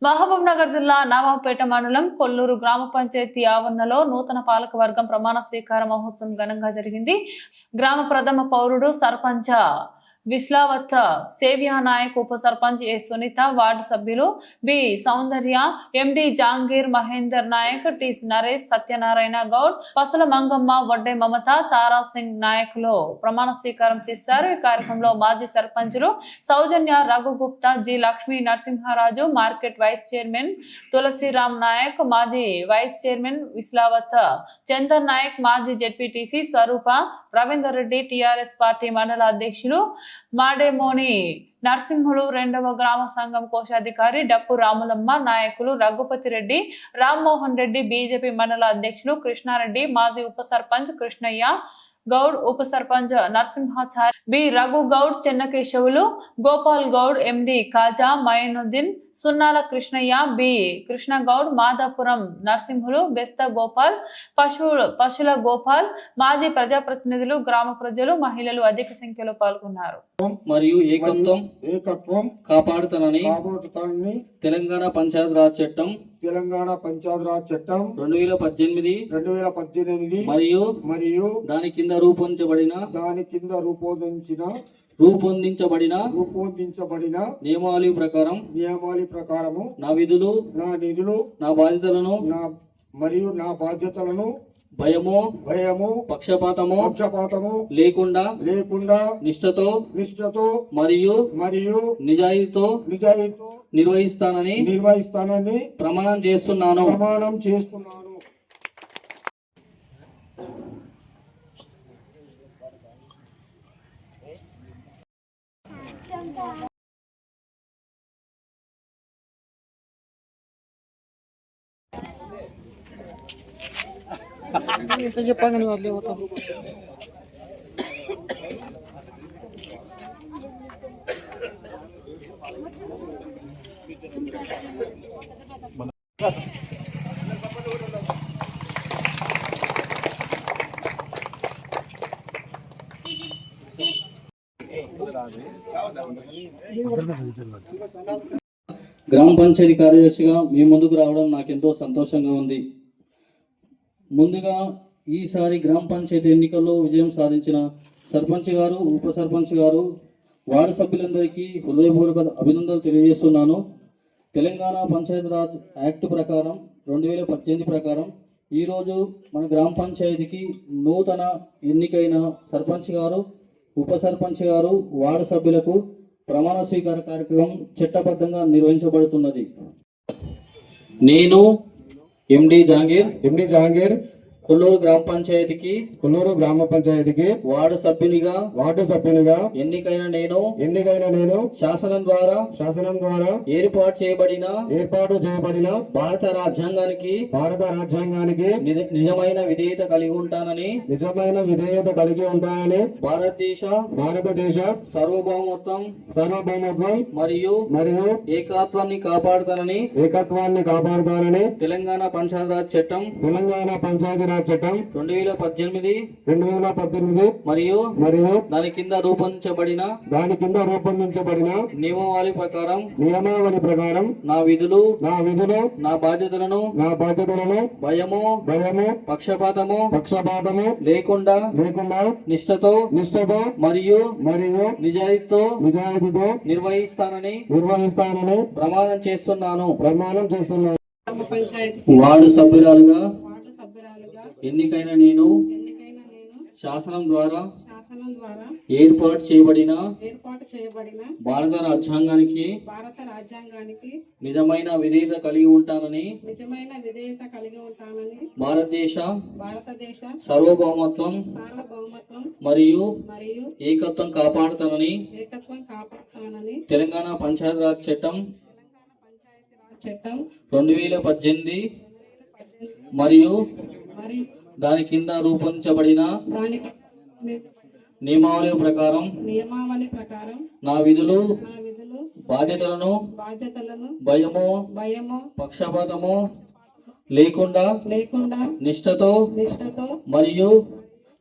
మహబూబ్ నగర్ జిల్లా నవాబ్పేట మండలం కొల్లూరు గ్రామ పంచాయతీ ఆవరణలో నూతన పాలక వర్గం ప్రమాణ స్వీకార మహోత్సవం ఘనంగా జరిగింది. గ్రామ ప్రథమ పౌరుడు సర్పంచ విశ్లావత్ సేవ్యా నాయక్, ఉప సర్పంచ్ ఏ సునీత, వార్డు సభ్యులు B Soundarya, MD Jangir Mahender Naik, T Naresh, Satyanarayana Goud, Pasala Mangamma, Vadde Mamata, Tara Singh నాయకులు ప్రమాణ స్వీకారం చేశారు. ఈ కార్యక్రమంలో మాజీ సర్పంచులు Soujanya, Raghugupta, G Lakshmi Narasimharaju, market vice chairman Tulasiram Naik, మాజీ వైస్ చైర్మన్ విశ్లావత్ చందర్ నాయక్, మాజీ ZPTC Swaroopa, Ravinder Reddy, TRS party mandal అధ్యక్షులు మాడేమోని నరసింహులు, రెండవ గ్రామ సంఘం కోశాధికారి డప్పు రాములమ్మ, నాయకులు రఘుపతి రెడ్డి, రామ్మోహన్ రెడ్డి, బీజేపీ మండల అధ్యక్షులు కృష్ణారెడ్డి, మాజీ ఉప సర్పంచ్ కృష్ణయ్య గౌడ్, ఉప సర్పంచ్ నరసింహాచారి, బి రఘు గౌడ్, చెన్నకేశవులు, గోపాల్ గౌడ్, ఎండి కాజా మైనుద్దీన్, సున్నాల కృష్ణయ్య, బి కృష్ణ గౌడ్, మాదాపురం నరసింహులు, బెస్త గోపాల్, పశుల గోపాల్, మాజీ ప్రజాప్రతినిధులు, గ్రామ ప్రజలు, మహిళలు అధిక సంఖ్యలో పాల్గొన్నారు. మరియు ఏకత్వం కాపాడుతానని తెలంగాణ పంచాయతీరాజ్ చట్టం 2018 మరియు దాని కింద రూపొందించబడిన నియమావళి ప్రకారము నా నిధులు నా బాధ్యతలను భయము పక్షపాతము లేకుండా నిష్ఠతో మరియు నిజాయితీతో నిర్వహిస్తానని ప్రమాణం చేస్తున్నాను. చెప్పండి వదిలేపోతాం. గ్రామ పంచాయతీ కార్యదర్శిగా మీ ముందుకు రావడం నాకెంతో సంతోషంగా ఉంది. ముందుగా ఈసారి గ్రామ పంచాయతీ ఎన్నికల్లో విజయం సాధించిన సర్పంచ్ గారు, ఉప సర్పంచ్ గారు, వార్డు సభ్యులందరికీ హృదయపూర్వక అభినందనలు తెలియజేస్తున్నాను. తెలంగాణ పంచాయతీరాజ్ యాక్ట్ ప్రకారం 2018 ప్రకారం ఈరోజు మన గ్రామ పంచాయతీకి నూతన ఎన్నికైన సర్పంచ్ గారు, ఉప సర్పంచ్ గారు, వార్డు సభ్యులకు ప్రమాణ స్వీకార కార్యక్రమం చట్టబద్ధంగా నిర్వహించబడుతున్నది. నేను ఎండి జాంగీర్ కొల్లూరు గ్రామ పంచాయతీకి వార్డు సభ్యునిగా ఎన్నికైన నేను శాసనం ద్వారా ఏర్పాటు చేయబడిన భారత రాజ్యాంగానికి నిజమైన విధేయత కలిగి ఉంటానని భారతదేశ సార్వభౌమత్వం మరియు ఏకత్వాన్ని కాపాడుతానని తెలంగాణ పంచాయతీరాజ్ చట్టం 2018 మరియు దాని కింద రూపొందించబడిన నియమావళి ప్రకారం నా విధులు నా బాధ్యతలను భయము పక్షపాతము లేకుండా నిష్ఠతో మరియు నిజాయితీతో నిర్వహిస్తానని ప్రమాణం చేస్తున్నాను. వార్డు సభ్యురాలుగా ఎన్నికైన నేను శాసనం ద్వారా ఏర్పాటు చేయబడిన భారత రాజ్యాంగానికి నిజమైన విధేయత కలిగి ఉంటానని భారతదేశ సార్వభౌమత్వం మరియు ఏకత్వం కాపాడుతానని తెలంగాణ పంచాయతీరాజ్ చట్టం 2018 మరియు దాని కింద రూపొందించబడిన నియమావళి ప్రకారం నా విధులు బాధ్యతలను భయము పక్షపాతము లేకుండా నిష్ఠతో మరియు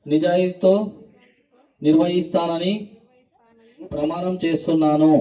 నిజాయితీతో నిర్వహిస్తానని ప్రమాణం చేస్తున్నాను.